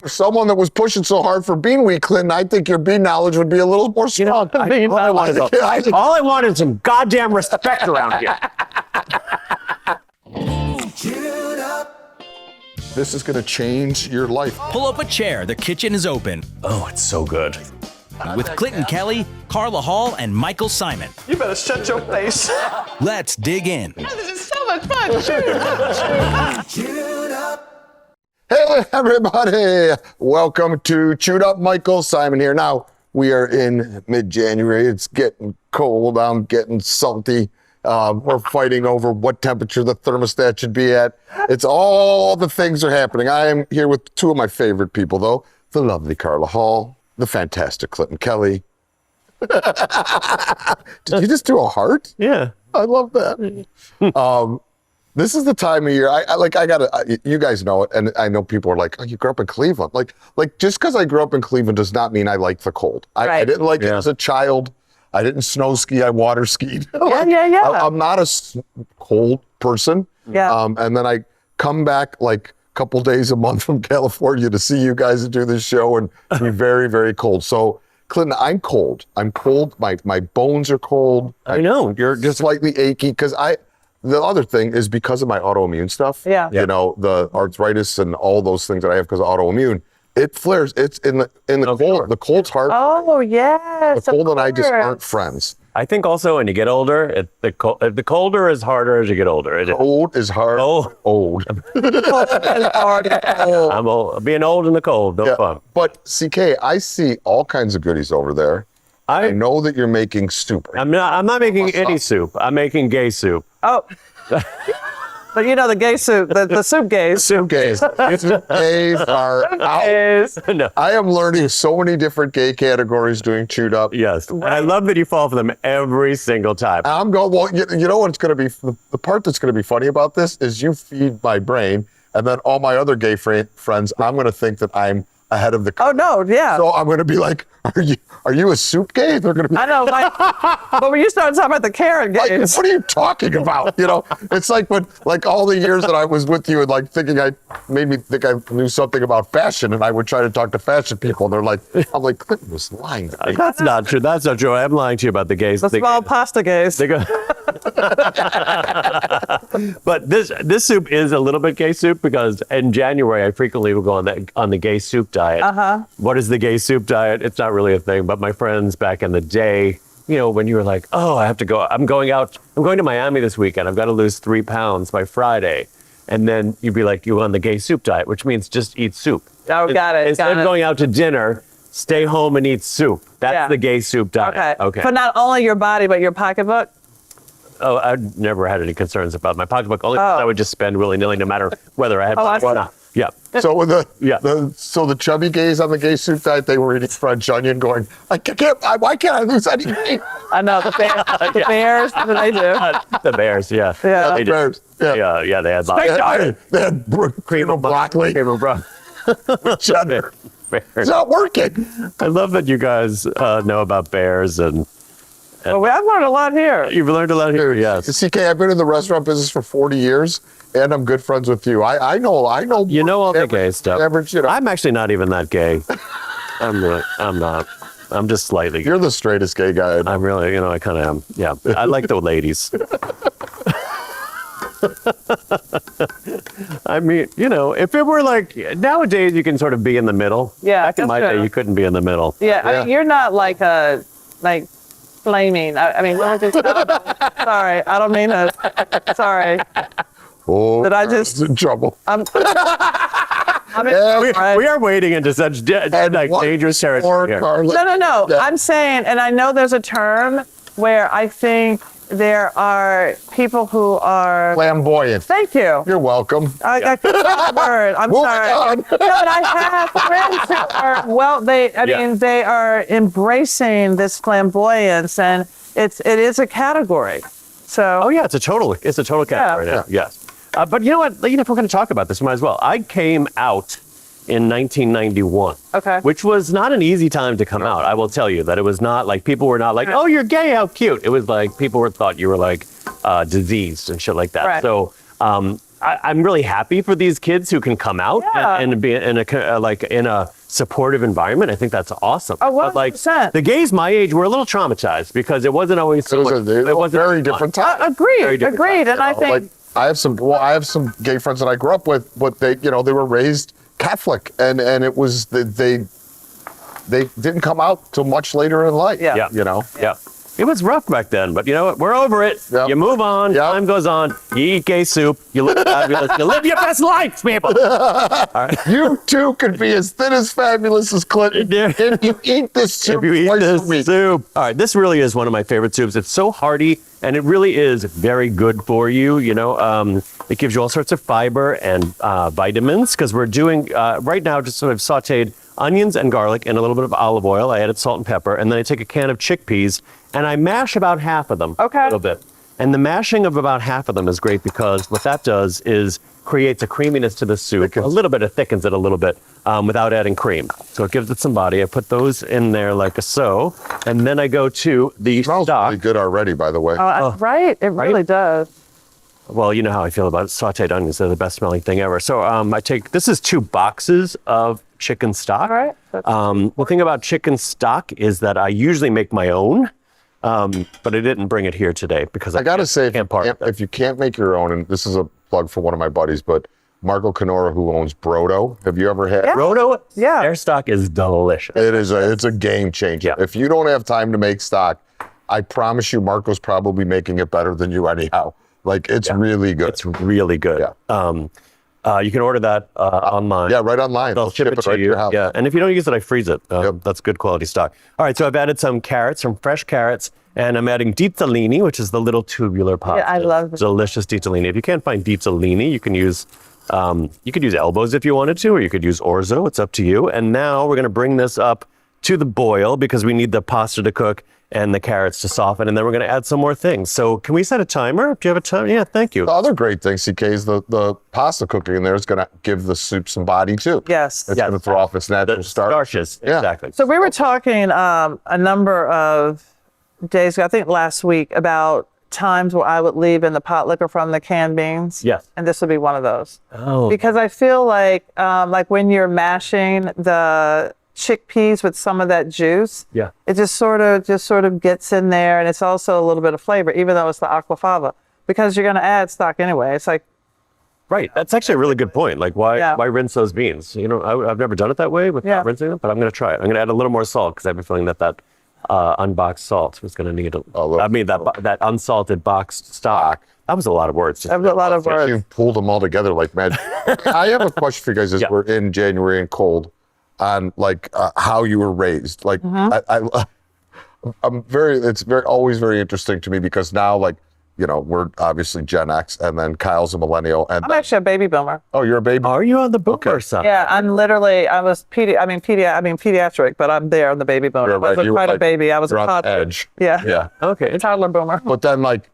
someone that was pushing so hard for Bean Week, Clinton, I think your bean knowledge would be a little more strong. All I want is some goddamn respect around here. This is going to change your life. Pull up a chair. The kitchen is open. Oh, it's so good. With Clinton Kelly, Carla Hall, and Michael Simon. You better shut your face. Let's dig in. This is so much fun. Hey, everybody. Welcome to Chewed Up. Michael Simon here. Now, we are in mid-January. It's getting cold. I'm getting salty. We're fighting over what temperature the thermostat should be at. It's all the things are happening. I am here with two of my favorite people, though. The lovely Carla Hall, the fantastic Clinton Kelly. Did you just do a heart? Yeah. I love that. This is the time of year. You guys know it, and I know people are like, "Oh, you grew up in Cleveland." Like just because I grew up in Cleveland does not mean I like the cold. I didn't like it as a child. I didn't snow ski. I water skied. Yeah. I'm not a cold person. Yeah. And then I come back like a couple days a month from California to see you guys do this show and be very, very cold. So, Clinton, I'm cold. I'm cold. My bones are cold. I know. You're just slightly achy because the other thing is because of my autoimmune stuff. Yeah. You know, the arthritis and all those things that I have because of autoimmune. It flares. It's in the cold. Sure. The cold's hard. Oh, yes. The cold and I just aren't friends. I think also when you get older, the colder is harder as you get older. Cold is hard. Oh. Old. I'm old. Being old in the cold, no fun. But CK, I see all kinds of goodies over there. I know that you're making soup. I'm not making any soup. I'm making gay soup. Oh. But you know the gay soup, the soup gays. Soup gays. Soup gays are out. No. I am learning so many different gay categories doing Chewed Up. Yes. And I love that you fall for them every single time. I'm going, well, you know what's going to be, the part that's going to be funny about this is you feed my brain, and then all my other gay friends, I'm going to think that I'm ahead of the curve. Oh, no, yeah. So I'm going to be like, are you a soup gay? They're going to be. I know, but when you started talking about the carrot gays. What are you talking about? You know, it's like when, like all the years that I was with you and like made me think I knew something about fashion, and I would try to talk to fashion people, and they're like, I'm like, Clinton was lying to me. That's not true. That's not true. I'm lying to you about the gays. The small pasta gays. But this soup is a little bit gay soup because in January I frequently will go on the gay soup diet. What is the gay soup diet? It's not really a thing, but my friends back in the day, you know, when you were like, oh, I have to go, I'm going to Miami this weekend. I've got to lose 3 pounds by Friday. And then you'd be like, you're on the gay soup diet, which means just eat soup. Oh, got it. Instead of going out to dinner, stay home and eat soup. That's the gay soup diet. Okay. For not only your body, but your pocketbook? Oh, I've never had any concerns about my pocketbook. Only I would just spend willy-nilly no matter whether I had money or not. Yeah. So the chubby gays on the gay soup diet, they were eating French onion going, why can't I lose any weight? I know, the bears, what do they do? The bears, yeah. Yeah. They Bears, yeah. Yeah, they had They had cream of broccoli. Cream of broccoli. Cheddar. Bears. It's not working. I love that you guys know about bears and Well, I've learned a lot here. you've learned a lot here, yes. CK, I've been in the restaurant business for 40 years, and I'm good friends with you. I know. You know all the gay stuff. Average, you know. I'm actually not even that gay. I'm not. I'm just slightly. You're the straightest gay guy I know. I'm really, I kind of am. Yeah, I like the ladies. I mean, if it were like nowadays, you can sort of be in the middle. Yeah, Back in my day, you couldn't be in the middle. Yeah, I mean, you're not like flaming. I mean, what was it? Sorry, I don't mean to. Sorry. Oh, Did I just in trouble? We are wading into such dangerous territory here. No. Yeah. I'm saying, and I know there's a term where I think there are people who are flamboyant. Thank you. You're welcome. I couldn't get the word. I'm sorry. No, but I have friends who are mean, they are embracing this flamboyance, and it is a category. So. Oh yeah, it's a total category now. Yes. But you know what? If we're going to talk about this, we might as well. I came out in 1991. Okay. Which was not an easy time to come out. I will tell you that it was not like people were not like, oh, you're gay, how cute. It was like people thought you were like diseased and shit like that. Right. So I'm really happy for these kids who can come out and be in a supportive environment. I think that's awesome. Oh, But like 100%. the gays my age were a little traumatized because it wasn't always so much, it was a very different time. Agreed. different And I think Like I have some gay friends that I grew up with, but they were raised Catholic, and it was they didn't come out till much later in life. Yeah. Yeah. It was rough back then, but you know what? We're over it. Yep. You move on. Yep. Time goes on. You eat gay soup. You live fabulous. You live your best life, people. You too could be as thin as fabulous as Clinton Yeah. if you eat this soup If you eat twice a this week. soup. All right, this really is one of my favorite soups. It's so hearty, and it really is very good for you. You know, it gives you all sorts of fiber and vitamins because we're doing, right now, just sort of sauteed onions and garlic and a little bit of olive oil. I added salt and pepper, and then I take a can of chickpeas, and I mash about half of them. Okay. A little bit. And the mashing of about half of them is great because what that does is creates a creaminess to the soup. A little bit, it thickens it a little bit without adding cream. So it gives it some body. I put those in there like so, and then I go to the Smells stock. really good already, by the way. right, it really does. Well, you know how I feel about sauteed onions. They're the best smelling thing ever. So this is 2 boxes of chicken stock. All right. The thing about chicken stock is that I usually make my own, but I didn't bring it here today because I gotta say, can't part with it. if you can't make your own, and this is a plug for one of my buddies, but Marco Canora, who owns Brodo, have you ever had? Yeah. Roto, Yeah. their stock is delicious. It's a game changer. Yeah. If you don't have time to make stock, I promise you, Marco's probably making it better than you anyhow. Like it's really good. It's really good. Yeah. You can order that online. Yeah, right online. They'll ship it right to you. your house. Yeah, and if you don't use it, I freeze it. Yep. That's good quality stock. All right, so I've added some carrots, some fresh carrots, and I'm adding ditalini, which is the little tubular pasta. I love it. Delicious ditalini. If you can't find ditalini, you can use elbows if you wanted to, or you could use orzo. It's up to you. And now we're going to bring this up to the boil because we need the pasta to cook and the carrots to soften, and then we're going to add some more things. So can we set a timer? Do you have a timer? Yeah, thank you. The other great thing, CK, is the pasta cooking in there is going to give the soup some body too. Yes. It's going to throw off its natural starch. Starches, Yeah. exactly. So we were talking a number of days ago, I think last week, about times where I would leave in the pot liquor from the canned beans. Yes. And this would be one of those. Oh. Because I feel like when you're mashing the chickpeas with some of that juice, Yeah. it just sort of gets in there, and it's also a little bit of flavor, even though it's the aquafaba, because you're going to add stock anyway. It's like, Right. That's actually a really good point. Like, why Yeah. rinse those beans? You know, I've never done it that way without rinsing them, but I'm going to try it. I'm going to add a little more salt because I have a feeling that unboxed salt was going to need that unsalted boxed stock. That was a lot of words. that was a lot of words. You pulled them all together like magic. I have a question for you guys as Yeah. we're in January and cold on like how you were raised. Like it's always very interesting to me because now like, you know, we're obviously Gen X and then Kyle's a millennial. And I'm actually a baby boomer. oh, you're a baby? Are you on the boomer side? Yeah, I was pediatric, but I'm there on the baby boomer. I wasn't You were quite a like- baby. I was you're a on the toddler. edge. Yeah. Yeah. Okay. Toddler boomer. But then like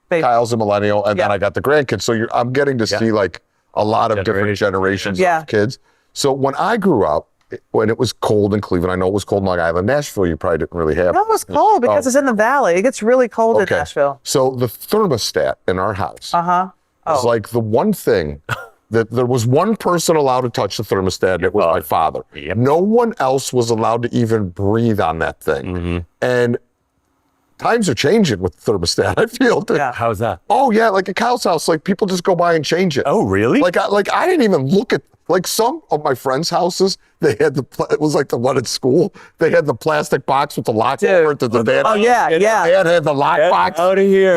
Baby. Kyle's a millennial and then Yeah. I got the grandkids. So I'm getting to see like a lot of different generations Yeah. of kids. So when I grew up, when it was cold in Cleveland, I know it was cold in Long Island. Nashville, you probably didn't really have. It was cold because it's in the valley. It gets really cold in Nashville. So the thermostat in our house was like the one thing that there was one person allowed to touch the thermostat, and it was my father. Yep. No one else was allowed to even breathe on that thing. And times are changing with the thermostat, I feel. Yeah. How's that? Oh, yeah, like at Kyle's house, like people just go by and change it. Oh, really? Like I didn't even look at, like some of my friends' houses, they had it was like the one at school. They had the plastic box with the lock over it. The dad, Oh, yeah. dad had the lock box. Out of here.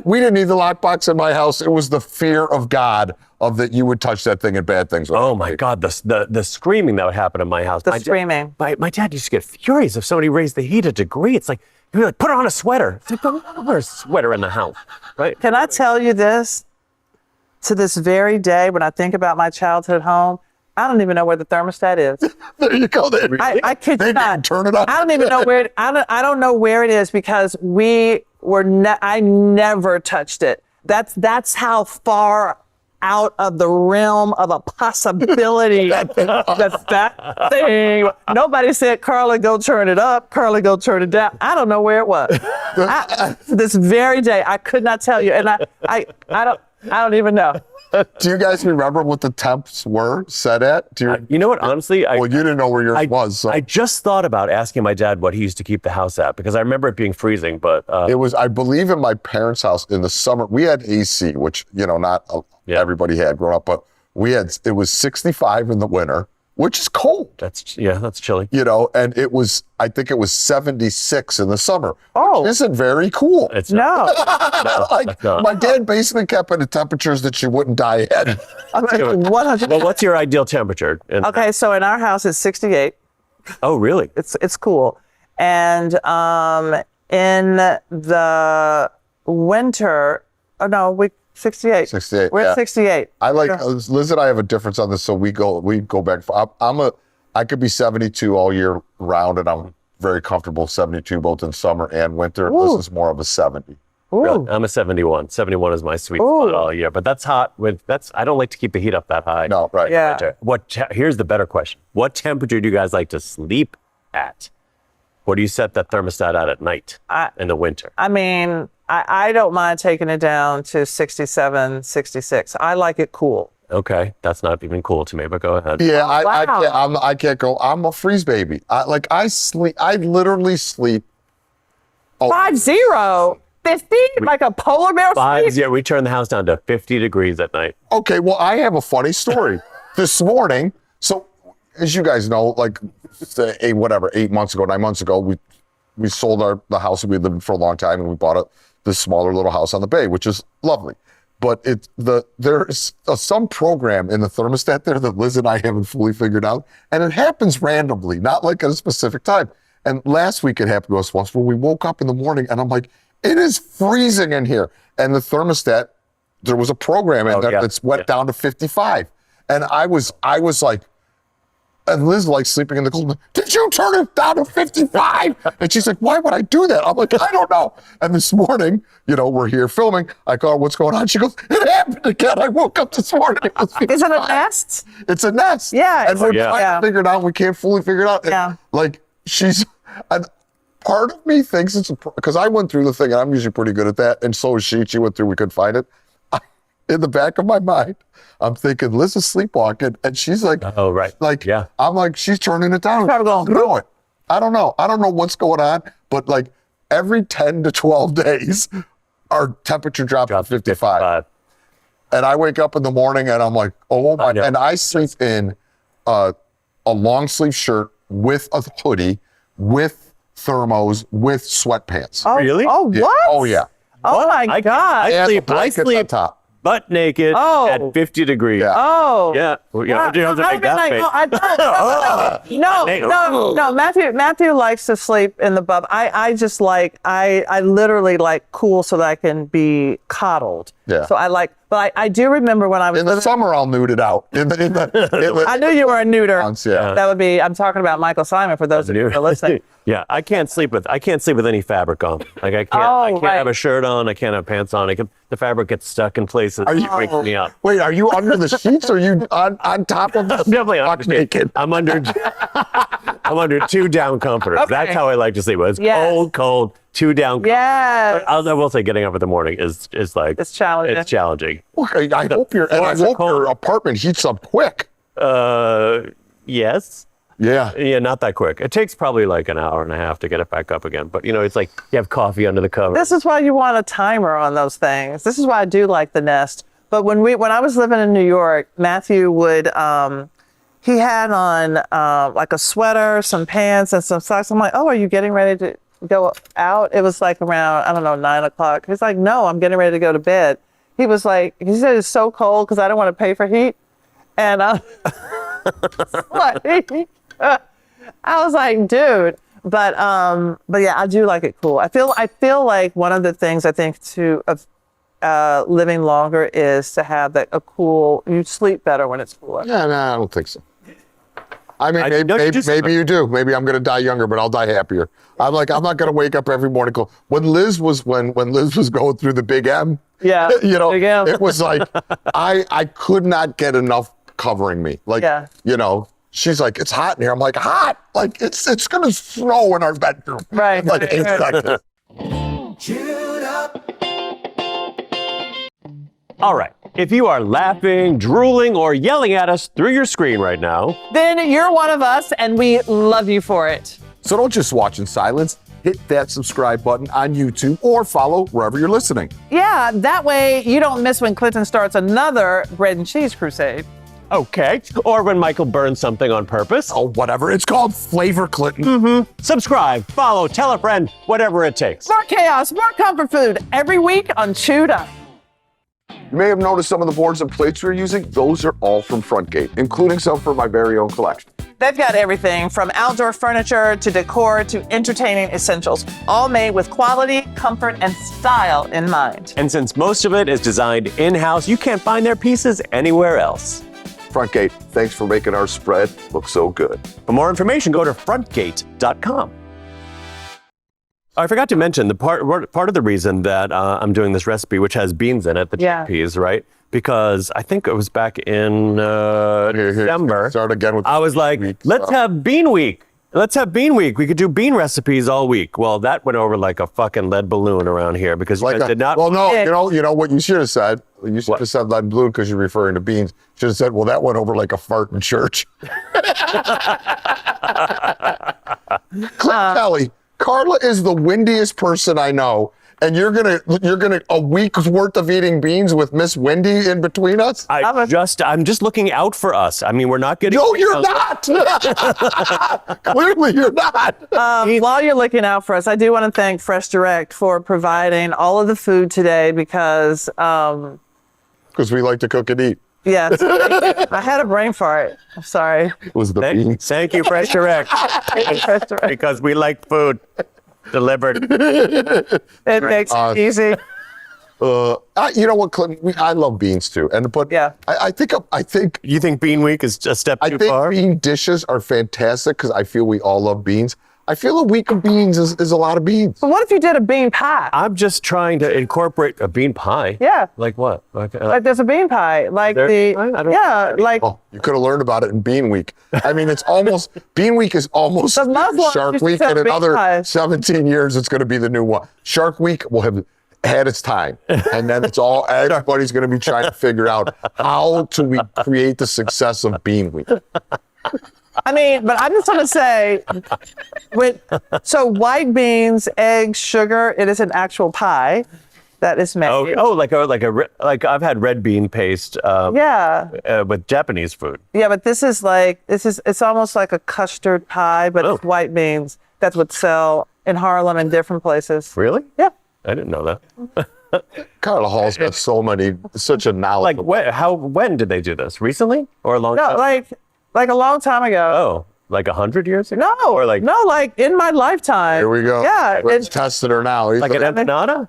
We didn't need the lock box in my house. It was the fear of God of that you would touch that thing and bad things would Oh happen. my God, the screaming that would happen in my house. The screaming. My dad used to get furious if somebody raised the heat a degree. It's like, he'd be like, put on a sweater. It's like, don't wear a sweater in the house, right? Can I tell you this? To this very day, when I think about my childhood home, I don't even know where the thermostat is. There you go. I kid They you not. didn't turn it on. I don't even know where. I don't know where it is because I never touched it. That's how far out of the realm of a possibility that thing. Nobody said, Carla, go turn it up. Carla, go turn it down. I don't know where it was. To this very day, I could not tell you. And I don't. I don't even know. Do you guys remember what the temps were set at? Do you, You know what? Honestly, well, you didn't know where yours was. So. I just thought about asking my dad what he used to keep the house at because I remember it being freezing. But It was, I believe, in my parents' house in the summer. We had AC, which not everybody had growing up, but it was 65 in the winter, which is cold. that's chilly. And I think it was 76 in the summer. Oh. Which isn't very cool. It's not. No. Like my dad basically kept it at temperatures that you wouldn't die at. Okay, 100. Well, what's your ideal temperature? Okay, so in our house it's 68. Oh, really? It's cool. And in the winter, 68. 68, We're yeah. at 68. I like Liz and I have a difference on this, so we go back. I could be 72 all year round, and I'm very comfortable 72 both in summer and winter. Ooh. Liz is more of a 70. Ooh. Really? I'm a 71. 71 is my sweet spot all year, but that's hot. I don't like to keep the heat up that high. No, right. Yeah. Here's the better question. What temperature do you guys like to sleep at? What do you set that thermostat at night in the winter? I mean, I don't mind taking it down to 67, 66. I like it cool. Okay, that's not even cool to me, but go ahead. Yeah, Wow. I can't go. I'm a freeze baby. I literally sleep. 50, 50, like a polar bear sleep. Yeah, we turn the house down to 50 degrees at night. Okay, well, I have a funny story. This morning, so as you guys know, like 8 months ago, 9 months ago, we sold the house that we lived in for a long time, and we bought this smaller little house on the bay, which is lovely. But there's some program in the thermostat there that Liz and I haven't fully figured out, and it happens randomly, not like at a specific time. And last week it happened to us once where we woke up in the morning, and I'm like, it is freezing in here. And the thermostat, there was a program in there that's went down to 55. And I was like, and Liz like sleeping in the cold. Did you turn it down to 55? And she's like, why would I do that? I'm like, I don't know. And this morning, we're here filming. I call her, what's going on? She goes, it happened again. I woke up this morning. It was 55. Is it a nest? It's a nest. Yeah. And we're trying to figure it out. We can't fully figure it out. Yeah. And, and part of me thinks it's because I went through the thing, and I'm usually pretty good at that. And so is she. She went through, we couldn't find it. In the back of my mind, I'm thinking Liz is sleepwalking, and she's like, oh, right. Like, yeah. I'm like, she's turning it down. Probably going, Throw it. I don't know. I don't know what's going on, but like every 10 to 12 days, our temperature drops to 55. And I wake up in the morning and I'm like, oh my, and I sleep in a long sleeve shirt with a hoodie, with thermos, with sweatpants. Oh, Really? Oh, Yeah. what? Oh yeah. Oh, my God. I And sleep, the blankets on top. butt naked at 50 degrees. Yeah. Oh. Yeah. Well, you have to make that face. No. Matthew likes to sleep in the bub. I just I literally like cool so that I can be coddled. Yeah. So but I do remember when I was In the summer, I'll nude it out. I knew you were a neuter. Yeah. That would be. I'm talking about Michael Simon for those of you who are listening. Yeah, I can't sleep with any fabric on. Like I can't have a shirt on. I can't have pants on. The fabric gets stuck in places. It wakes me up. Wait, are you under the sheets or are you on top of the I'm definitely buck naked? I'm under 2 down comforters. Okay. That's how I like to sleep. It's Yes. cold, 2 down. Yeah. I will say, getting up in the morning is like It's challenging. It's challenging. Okay, I hope your apartment heats up quick. Yes. Yeah. Yeah, not that quick. It takes probably like an hour and a half to get it back up again. But it's like you have coffee under the cover. This is why you want a timer on those things. This is why I do like the Nest. But when I was living in New York, Matthew would he had on like a sweater, some pants, and some socks. I'm like, oh, are you getting ready to go out? It was like around 9 o'clock. He's like, no, I'm getting ready to go to bed. He said it's so cold because I don't want to pay for heat, and I was like, dude, but yeah, I do like it cool. I feel like one of the things I think of living longer is to have you sleep better when it's cooler. Yeah, no, I don't think so. I mean, don't maybe you do. Maybe I'm going to die younger, but I'll die happier. I'm not going to wake up every morning. When Liz was going through the Big M, Yeah, Big M. it was like, I could not get enough covering me. Like, she's like, it's hot in here. I'm like, hot? Like, it's going to snow in our bedroom. Right. Like, 8 seconds. All right. If you are laughing, drooling, or yelling at us through your screen right now, Then you're one of us, and we love you for it. So don't just watch in silence. Hit that subscribe button on YouTube or follow wherever you're listening. Yeah, that way you don't miss when Clinton starts another bread and cheese crusade. okay. Or when Michael burns something on purpose. Oh, whatever. It's called Flavor Clinton. Subscribe, follow, tell a friend, whatever it takes. More chaos, more comfort food every week on Chewed Up. You may have noticed some of the boards and plates we're using. Those are all from Frontgate, including some from my very own collection. They've got everything from outdoor furniture to decor to entertaining essentials, all made with quality, comfort, and style in mind. And since most of it is designed in-house, you can't find their pieces anywhere else. Frontgate, thanks for making our spread look so good. For more information, go to frontgate.com. I forgot to mention the part of the reason that I'm doing this recipe, which has beans in it, the Yeah. chickpeas, right? Because I think it was back in December. Start again with I was like, let's have Bean Week. Let's have Bean Week. We could do bean recipes all week. Well, that went over like a fucking lead balloon around here because you guys did not. Well, no, Yeah. you know what you should have said? You should What? have said lead balloon because you're referring to beans. Should have said, well, that went over like a fart in church. Clint Kelly, Carla is the windiest person I know. And you're gonna a week's worth of eating beans with Miss Windy in between us? I'm just looking out for us. I mean, we're not getting. No, you're not. Clearly, you're not. While you're looking out for us, I do want to thank Fresh Direct for providing all of the food today because, Because we like to cook and eat. yes, I had a brain fart. I'm sorry. It was the beans. Thank you, Fresh Direct, Fresh Direct. because we like food delivered. It makes it easy. You know what, Clinton? I love beans too, but Yeah. I think You think Bean Week is a step too far? bean dishes are fantastic because I feel we all love beans. I feel a week of beans is a lot of beans. But what if you did a bean pie? I'm just trying to incorporate a bean pie. Yeah. Like what? Like there's a bean pie, like There- I don't- yeah, like Oh, you could have learned about it in Bean Week. I mean, it's almost Bean Week is almost The Muslims Shark used to Week. sell In bean another pies. 17 years, it's going to be the new one. Shark Week will have had its time, and then it's all everybody's going to be trying to figure out how do we create the success of Bean Week. I mean, but I just want to say, so white beans, eggs, sugar, it is an actual pie that is made. like I've had red bean paste. Yeah, With Japanese food. yeah, but it's almost like a custard pie, but it's white beans. That's what sell in Harlem and different places. Really? Yeah. I didn't know that. Carla Hall's got such a knowledge. Like when did they do this? Recently or a long No, time? like a long time ago. Oh, like 100 years ago? No, Or like like in my lifetime. Here we go. Yeah, Let's testing her now. like an empanada?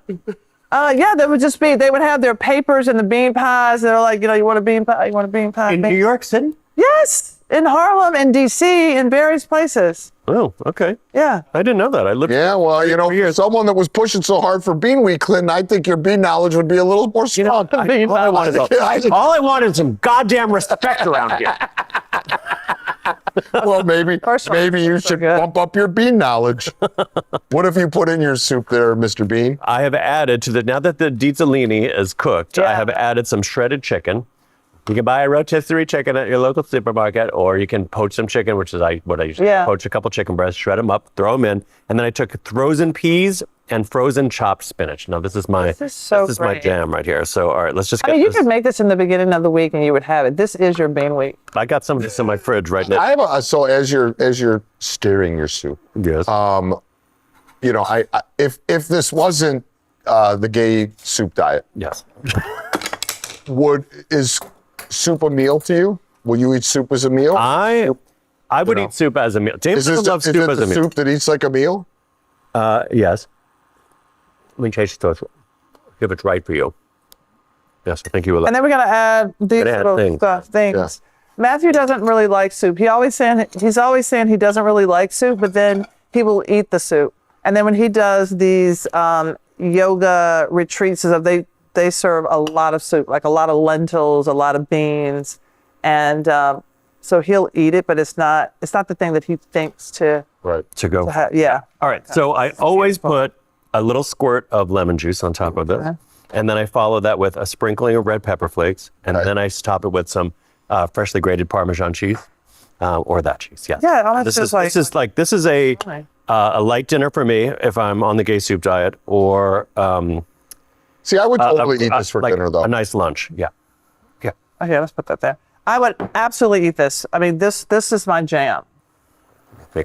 yeah, they would have their papers and the bean pies. They're like, you want a bean pie? You want a bean pie? In New York City? Yes, in Harlem and DC, in various places. Oh, okay. Yeah. I didn't know that. I lived. Yeah, well, for someone that was pushing so hard for Bean Week, Clinton, I think your bean knowledge would be a little more strong. All I want is some goddamn respect around here. Well, maybe you should bump up your bean knowledge. What have you put in your soup there, Mr. Bean? I have added now that the Ditalini is cooked, I Yeah. have added some shredded chicken. You can buy a rotisserie chicken at your local supermarket, or you can poach some chicken, which is what I usually do. Yeah. Poach a couple chicken breasts, shred them up, throw them in, and then I took frozen peas and frozen chopped spinach. Now this is my my great. jam right here. So all right, let's just get You this. could make this in the beginning of the week and you would have it. This is your bean week. I got some of this in my fridge right now. I have so as you're stirring your soup, Yes. if this wasn't the gay soup diet, Yes. is soup a meal to you? Will you eat soup as a meal? I would eat soup as a meal. James is loves it soup as the a meal. soup that eats like a meal? Yes. Let me change the toast. If it's right for you. Yes, I think you will. And then we're going to add these Gonna add little things. things. Yeah. Matthew doesn't really like soup. He's always saying he doesn't really like soup, but then he will eat the soup. And then when he does these yoga retreats, they serve a lot of soup, like a lot of lentils, a lot of beans, and so he'll eat it, but it's not the thing that he thinks to to go. yeah. All right. So I always put a little squirt of lemon juice on top of this. And then I follow that with a sprinkling of red pepper flakes. And then I top it with some freshly grated Parmesan cheese. Or that cheese, yes. Yeah, oh, this is a light dinner for me if I'm on the gay soup diet, or See, I would totally eat this for dinner, though. a nice lunch. Yeah. Okay, let's put that there. I would absolutely eat this. I mean, this is my jam.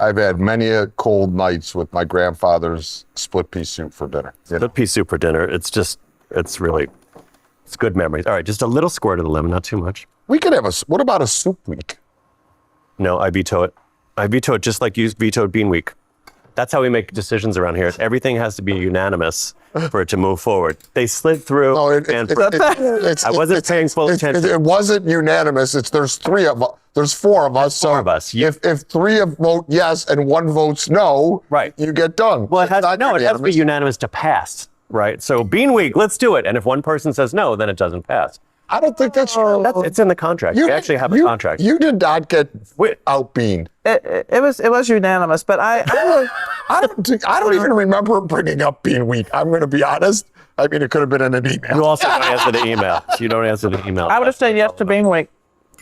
I've had many a cold nights with my grandfather's split pea soup for dinner. Split pea soup for dinner. It's good memories. All right, just a little squirt of the lemon, not too much. We could have what about a soup week? No, I veto it. I veto it just like you vetoed Bean Week. That's how we make decisions around here. Everything has to be unanimous for it to move forward. They slid through. No, I wasn't paying full attention. It wasn't unanimous. There's four of us. So four of us. If three vote yes and one votes no, right, you get done. Well, it has to be unanimous to pass, right? So Bean Week, let's do it. And if one person says no, then it doesn't pass. I don't think that's true. It's in the contract. You actually have a contract. You did not get outbeaned. It was unanimous, but I don't even remember bringing up Bean Week. I'm going to be honest. I mean, it could have been in an email. You also don't answer the email. You don't answer the email. I would have said yes to Bean Week.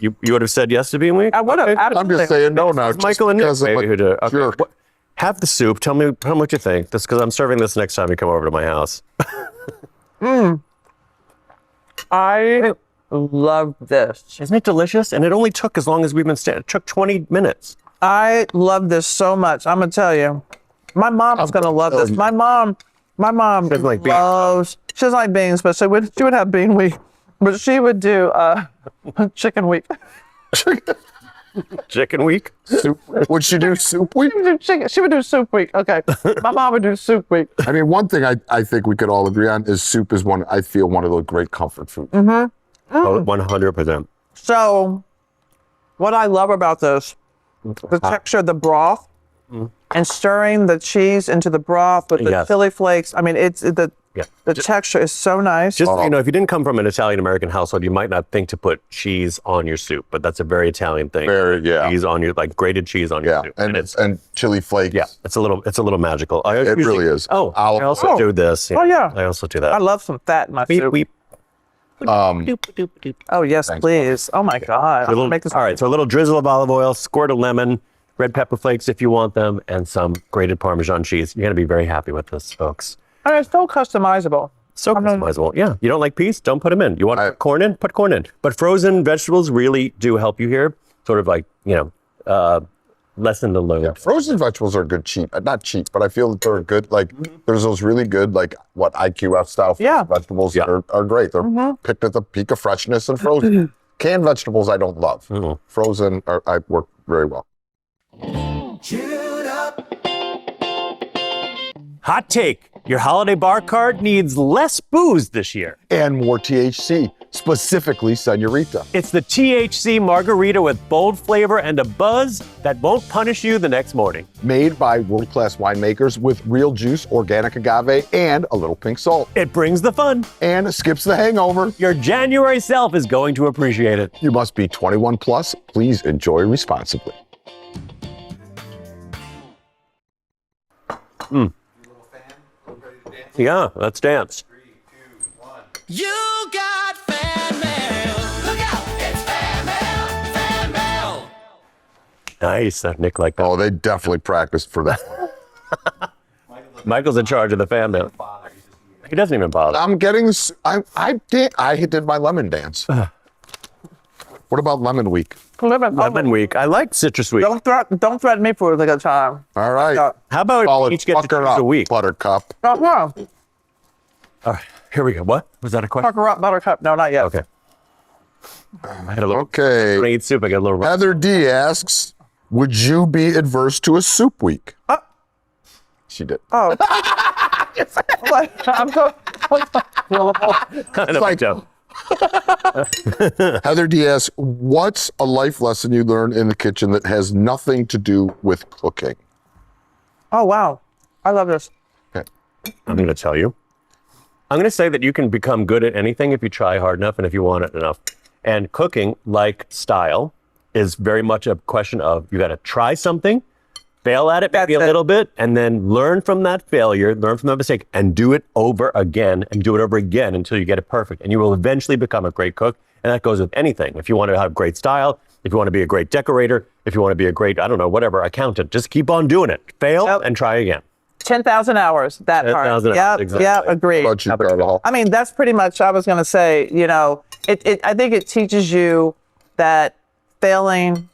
You would have said yes to Bean Week? I would have. I'm just saying no now. Michael and Nick maybe who do. Jerk. Have the soup. Tell me what you think. This because I'm serving this next time you come over to my house. I love this. Isn't it delicious? And it only took as long as we've been standing. It took 20 minutes. I love this so much. I'm gonna tell you, my mom's gonna love this. My mom doesn't like beans. She doesn't like beans, but she would have Bean Week, but she would do chicken week. Chicken week? Soup. Would she do soup week? She would do soup week. Okay, my mom would do soup week. I mean, one thing I think we could all agree on is soup is one of the great comfort foods. 100%. So, what I love about this, the texture of the broth, and stirring the cheese into the broth with the chili flakes. I mean, the texture is so nice. Just so you know, if you didn't come from an Italian-American household, you might not think to put cheese on your soup, but that's a very Italian thing. Cheese on your, like grated cheese on your soup. And chili flakes. Yeah, it's a little magical. It really is. Oh, I also do this. Oh, yeah. I also do that. I love some fat in my soup. Oh, yes, please. Oh, my God. All right, so a little drizzle of olive oil, squirt of lemon, red pepper flakes if you want them, and some grated Parmesan cheese. You're going to be very happy with this, folks. And it's so customizable. So customizable. Yeah. You don't like peas? Don't put them in. You want to put corn in? Put corn in. But frozen vegetables really do help you here. Sort of like, lessen the load. Yeah, frozen vegetables are good, not cheap, but I feel that they're good. Like, there's those really good, like, IQF style vegetables that are great. They're picked at the peak of freshness and frozen. Canned vegetables I don't love. Frozen I work very well. Hot take. Your holiday bar cart needs less booze this year. And more THC, specifically Senorita. It's the THC margarita with bold flavor and a buzz that won't punish you the next morning. Made by world-class winemakers with real juice, organic agave, and a little pink salt. It brings the fun. And skips the hangover. Your January self is going to appreciate it. You must be 21 plus. Please enjoy responsibly. Yeah, let's dance. 3, 2, 1. You got fan mail. Look out, it's fan mail. Fan mail. Nice. Nick liked that. Oh, they definitely practiced for that. Michael's in charge of the fan mail. He doesn't even bother. I'm getting this. I did my lemon dance. What about lemon week? Lemon week. I like citrus week. Don't threaten me for a good time. All right. How about each get to choose a week? Buttercup. Oh, wow. All right, here we go. What? Was that a question? Pucker up, Buttercup. No, not yet. Okay. I had a little. Okay. When I eat soup, I get a little. Heather D asks, would you be adverse to a soup week? She did. Oh. I'm so. It's like, Heather D asks, what's a life lesson you learned in the kitchen that has nothing to do with cooking? Oh, wow. I love this. Okay. I'm going to tell you. I'm going to say that you can become good at anything if you try hard enough and if you want it enough. And cooking, like style, is very much a question of you got to try something, Fail at it maybe a That's it. little bit, and then learn from that failure, learn from that mistake, and do it over again, and do it over again until you get it perfect. And you will eventually become a great cook. And that goes with anything. If you want to have great style, if you want to be a great decorator, if you want to be a great, I don't know, whatever, accountant, just keep on doing it. Fail and try again. 10,000 hours, that part. 10,000 Yep, hours, exactly. yeah, agreed. How about you, Carla? I mean, that's pretty much, I was going to say, you know, I think it teaches you that failing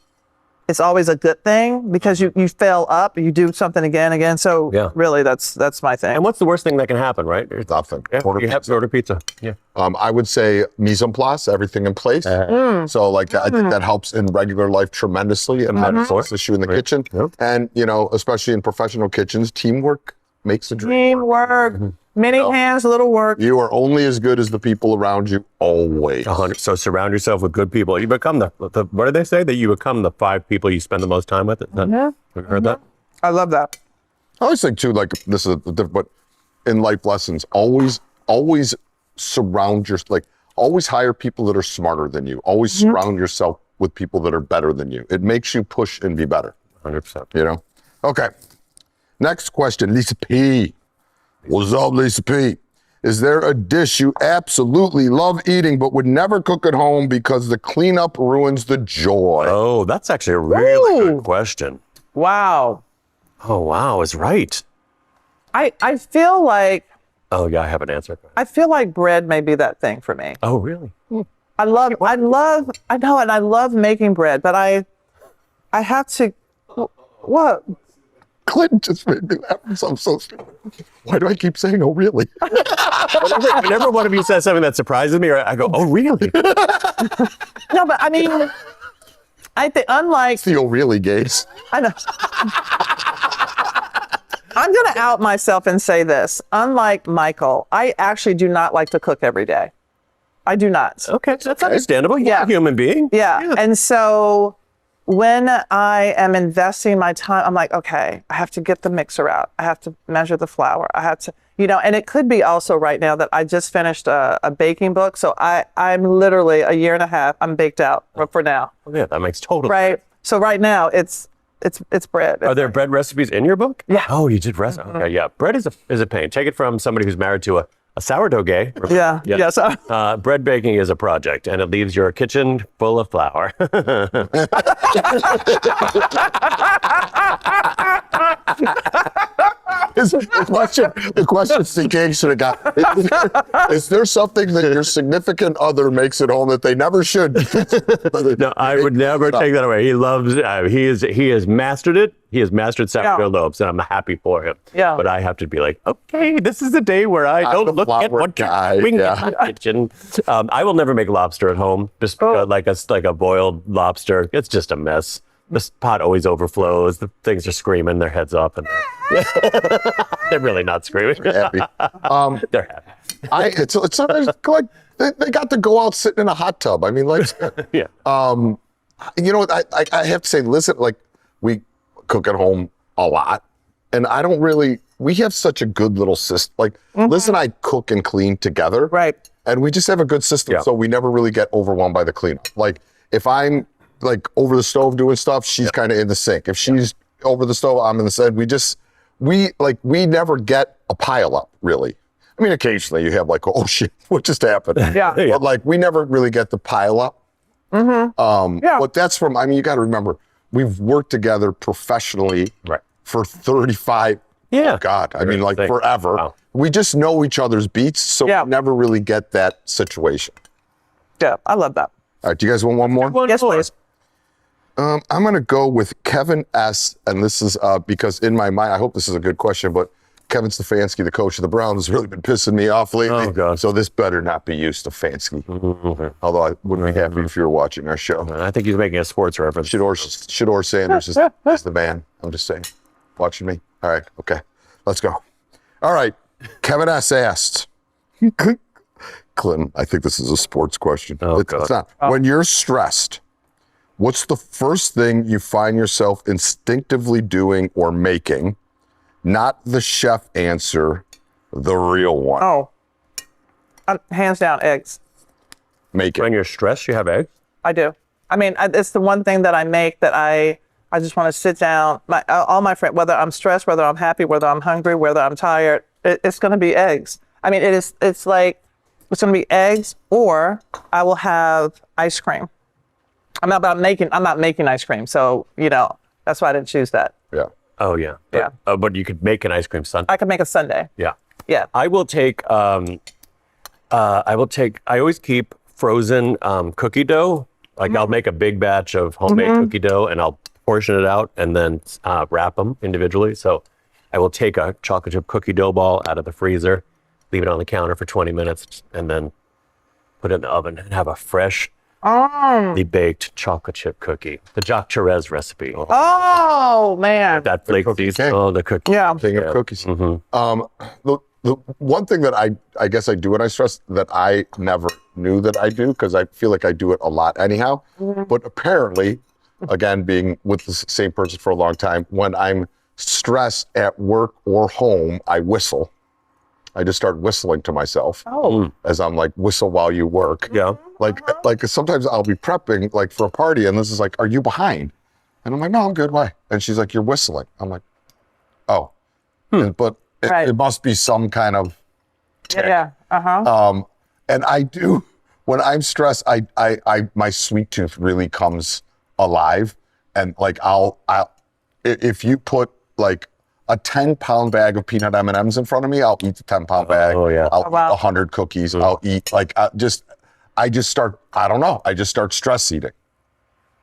is always a good thing because you fail up, you do something again. So really, that's my thing. And what's the worst thing that can happen, right? Nothing. Yeah, Order you have to order pizza. Yeah. I would say mise en place, everything in place. So like I think that helps in regular life tremendously, and that helps issue in the kitchen. Yep. And you know, especially in professional kitchens, teamwork makes the dream. Teamwork, many hands, little work. You are only as good as the people around you, always. 100. So surround yourself with good people. You become the what do they say? That you become the 5 people you spend the most time with? Have you heard that? I love that. I always think too, like this is different, but in life lessons, always surround always hire people that are smarter than you. Always surround yourself with people that are better than you. It makes you push and be better. 100%. You know? Okay. Next question, Lisa P. What's up, Lisa P? Is there a dish you absolutely love eating but would never cook at home because the cleanup ruins the joy? Oh, that's actually a really good question. Wow. Oh, wow, is right. I feel like Oh, yeah, I have an answer. bread may be that thing for me. Oh, really? I know, and I love making bread, but I have to, what? Clinton just made me laugh. I'm so stupid. Why do I keep saying, oh, really? Whenever one of you says something that surprises me, I go, oh, really? No, but I mean, I think unlike, It's the oh, really gaze. I know. I'm going to out myself and say this. Unlike Michael, I actually do not like to cook every day. I do not. Okay, that's understandable. You're a human being. Yeah. And so when I am investing my time, I'm like, okay, I have to get the mixer out. I have to measure the flour. I have to, and it could be also right now that I just finished a baking book. So I'm literally a year and a half, I'm baked out for now. Oh, yeah, that makes total sense. Right. So right now it's bread. Are there bread recipes in your book? Yeah. Oh, you did recipe. Okay, yeah. Bread is a pain. Take it from somebody who's married to a sourdough gay. Yeah. Yes. Bread baking is a project, and it leaves your kitchen full of flour. The question CK should have got, is there something that your significant other makes at home that they never should? No, I would never take that away. He loves he has mastered it. He has mastered sourdough loaves, and I'm happy for him. Yeah. But I have to be like, okay, this is a day where I don't look at what you're doing in my kitchen. I will never make lobster at home, just like a boiled lobster. It's just a mess. This pot always overflows. The things are screaming their heads off, and they're really not screaming. They're happy. They're happy. It's sometimes like they got to go out sitting in a hot tub. I mean, like, Yeah. you know what? I have to say, listen, like we cook at home a lot, and I don't really. We have such a good little system. Like, Liz and I cook and clean together, Right. And we just have a good system, so we never really get overwhelmed by the cleanup. Like, if I'm like over the stove doing stuff, she's kind of in the sink. If she's over the stove, I'm in the sink. We never get a pile up, really. I mean, occasionally you have like, oh shit, what just happened? Yeah. But like, we never really get the pile up. But that's from, I mean, you got to remember, we've worked together professionally for 35, Yeah. oh God, I mean, like forever. Wow. We just know each other's beats, so we never really get that situation. Yeah. I love that. All right, do you guys want one more? Yes, please. I'm going to go with Kevin S. And this is because in my mind, I hope this is a good question, but Kevin Stefanski, the coach of the Browns, has really been pissing me off lately. Oh, God. So this better not be you, Stefanski. Although I wouldn't be happy if you were watching our show. I think he's making a sports reference. Shador Sanders is the man. I'm just saying. Watching me? All right. Okay. Let's go. All right. Kevin S. asked, Clinton, I think this is a sports question. Oh, It's not. When you're stressed, what's the first thing you find yourself instinctively doing or making? Not the chef answer, the real one. Oh, hands down, eggs. Make it. When you're stressed, you have eggs? I do. I mean, it's the one thing that I make that I I just want to sit down. All my friends, whether I'm stressed, whether I'm happy, whether I'm hungry, whether I'm tired, it's going to be eggs. I mean, it's going to be eggs, or I will have ice cream. I'm not making ice cream. So, that's why I didn't choose that. Yeah. Oh yeah. Yeah. But you could make an ice cream sundae. I could make a sundae. Yeah. Yeah. I will take. I always keep frozen cookie dough. Like I'll make a big batch of homemade cookie dough, and I'll portion it out and then wrap them individually. So I will take a chocolate chip cookie dough ball out of the freezer, leave it on the counter for 20 minutes, and then put it in the oven and have a fresh, baked chocolate chip cookie. The Jacques Therese recipe. Oh, man. That flake cookie king. Oh, the cookie. Yeah. King of cookies. The one thing that I guess I do when I stress that I never knew that I do, because I feel like I do it a lot anyhow, but apparently, again, being with the same person for a long time, when I'm stressed at work or home, I whistle. I just start whistling to myself as I'm like, whistle while you work. Yeah. Like sometimes I'll be prepping like for a party, and this is like, are you behind? And I'm like, no, I'm good. Why? And she's like, you're whistling. I'm like, oh, but it must be some kind of tick. Yeah. Uh-huh. And I do, when I'm stressed, I my sweet tooth really comes alive. And like, if you put like a 10-pound bag of peanut M&Ms in front of me, I'll eat the 10-pound bag. Oh, yeah. I'll eat 100 cookies. I'll eat like, I just start, I don't know. I just start stress eating.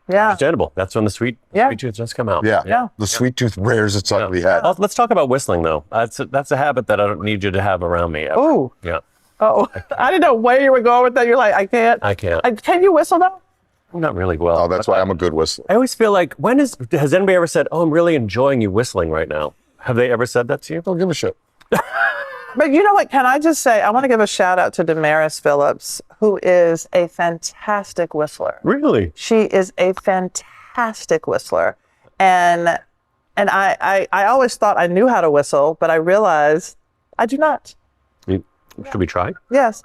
Yeah. Understandable. That's when the sweet tooth just come out. Yeah. The sweet tooth rears its ugly head. Well, let's talk about whistling though. That's a habit that I don't need you to have around me. Ever. Oh. Yeah. Oh, I didn't know where you were going with that. You're like, I can't. Can you whistle though? Not really well. Oh, that's why I'm a good whistler. I always feel like, has anybody ever said, oh, I'm really enjoying you whistling right now? Have they ever said that to you? Don't give a shit. But you know what? Can I just say, I want to give a shout out to Damaris Phillips, who is a fantastic whistler. Really? She is a fantastic whistler. And I always thought I knew how to whistle, but I realized I do not. Should we try? Yes.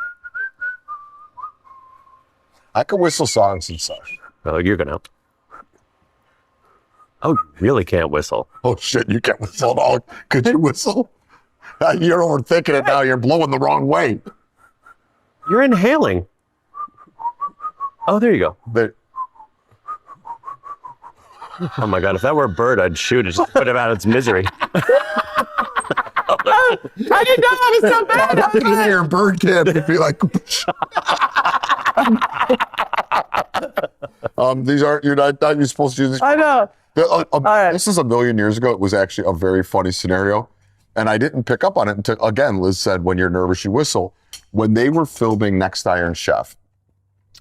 I can whistle songs and such. Oh, you're gonna. Oh, you really can't whistle. Oh shit, you can't whistle at all. Could you whistle? You're overthinking it now. You're blowing the wrong way. You're inhaling. Oh, there you go. Oh my God, if that were a bird, I'd shoot it. Just put it out of its misery. I didn't know I was so bad. I can hear a bird kid. It'd be like, you're not supposed to use these. I know. This is a million years ago. It was actually a very funny scenario. And I didn't pick up on it until, again, Liz said, when you're nervous, you whistle. When they were filming Next Iron Chef,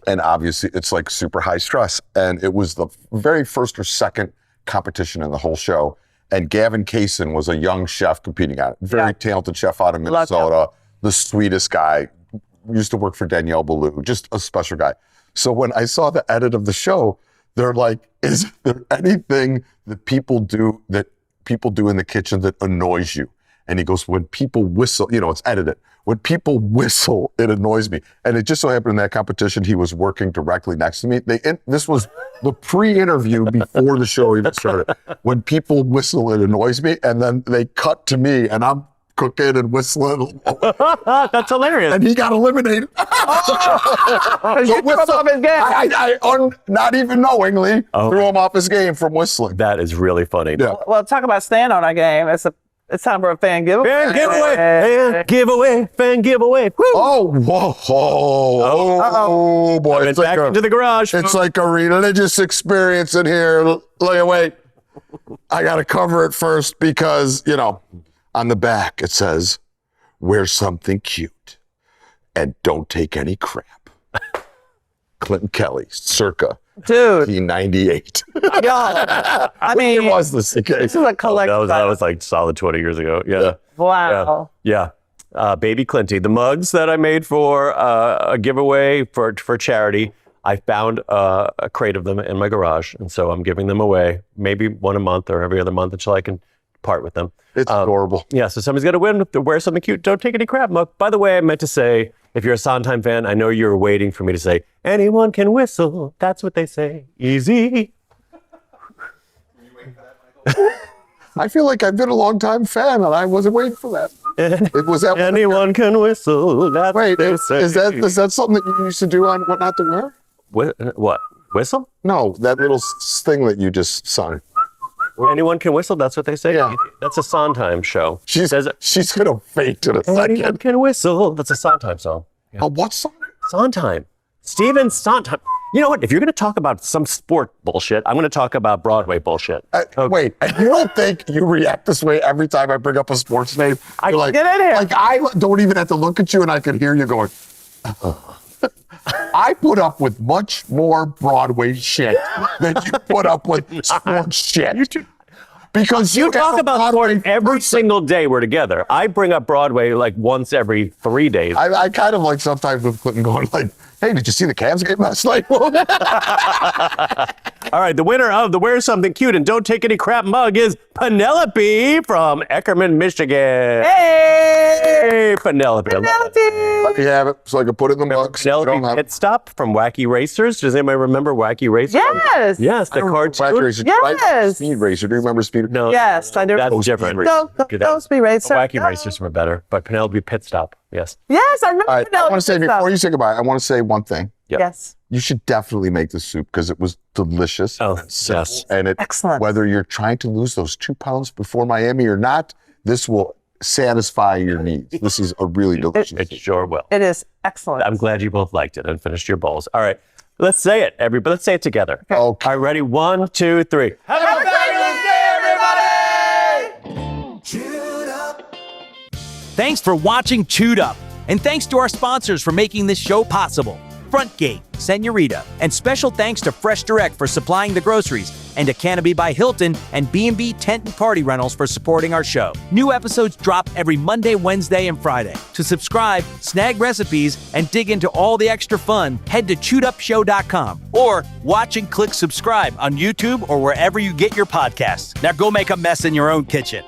and obviously it's like super high stress, and it was the very first or second competition in the whole show. And Gavin Kaysen was a young chef competing on it. Very talented chef out of Minnesota, the sweetest guy. Used to work for Danielle Ballou, just a special guy. So when I saw the edit of the show, they're like, is there anything that people do in the kitchen that annoys you? And he goes, when people whistle, it's edited. When people whistle, it annoys me. And it just so happened in that competition, he was working directly next to me. This was the pre-interview before the show even started. When people whistle, it annoys me. And then they cut to me, and I'm cooking and whistling. That's hilarious. And he got eliminated. You threw him off his game. I not even knowingly threw him off his game from whistling. That is really funny. Yeah. Well, talk about staying on our game. It's time for a fan giveaway. Fan giveaway. Fan giveaway. Fan giveaway. Woo. Oh, whoa. Oh, boy. It's back into the garage. It's like a religious experience in here. Look, wait. I got to cover it first because, on the back it says, wear something cute and don't take any crap. Clinton Kelly, circa Dude. 1998. Y'all, I mean, It was the case. this is a collective. That was like solid 20 years ago. Yeah. Wow. Yeah. Baby Clinty. The mugs that I made for a giveaway for charity, I found a crate of them in my garage. And so I'm giving them away, maybe one a month or every other month until I can part with them. It's adorable. Yeah, so somebody's got to win. Wear something cute. Don't take any crap mug. By the way, I meant to say, if you're a Sondheim fan, I know you're waiting for me to say, anyone can whistle. That's what they say. Easy. I feel like I've been a long time fan and I wasn't waiting for that. It was that. Anyone can whistle. That's Wait, they is say. that something that you used to do on What Not to Wear? What? Whistle? No, that little thing that you just sung. Anyone can whistle. That's what they say. Yeah. That's a Sondheim show. She's gonna faint in a Anyone second. can whistle. That's a Sondheim song. A what song? Sondheim. Steven Sondheim. You know what? If you're going to talk about some sport bullshit, I'm going to talk about Broadway bullshit. Wait, you don't think you react this way every time I bring up a sports name? You're like, get in here. Like I don't even have to look at you and I can hear you going. I put up with much more Broadway shit than you put up with sports shit. Because You have talk a about Broadway sport every person. single day we're together. I bring up Broadway like once every 3 days. I kind of like sometimes with Clinton going like, hey, did you see the Cavs game last night? All right, the winner of the Wear Something Cute and Don't Take Any Crap mug is Penelope from Eckerman, Michigan. Hey, Penelope. Let me have it so I can put it in the mug. Penelope Pit Stop from Wacky Racers. Does anybody remember Wacky Racers? Yes. Yes, the cartoon. Wacky Racer. Yes. Speed Racer. Do you remember Speed? No, Yes, I do. that's different. Those be racer. Wacky Racers were better, but Penelope Pit Stop, yes. Yes, I remember. All right, I Penelope want to say, Pit Stop. before you say goodbye, I want to say one thing. Yep. Yes. You should definitely make the soup because it was delicious. Oh, and simple. yes. And it, Excellent. whether you're trying to lose those 2 pounds before Miami or not, this will satisfy your needs. This is a really delicious It soup. sure will. It is excellent. I'm glad you both liked it and finished your bowls. All right, let's say it, everybody. Let's say it together. Okay. All right, ready? 1, 2, 3. Have a fabulous day, everybody! Chewed up. Thanks for watching Chewed Up. And thanks to our sponsors for making this show possible. Frontgate, Senorita, and special thanks to Fresh Direct for supplying the groceries, and to Canopy by Hilton and B&B Tent and Party Rentals for supporting our show. New episodes drop every Monday, Wednesday, and Friday. To subscribe, snag recipes, and dig into all the extra fun, head to chewedupshow.com or watch and click subscribe on YouTube or wherever you get your podcasts. Now go make a mess in your own kitchen.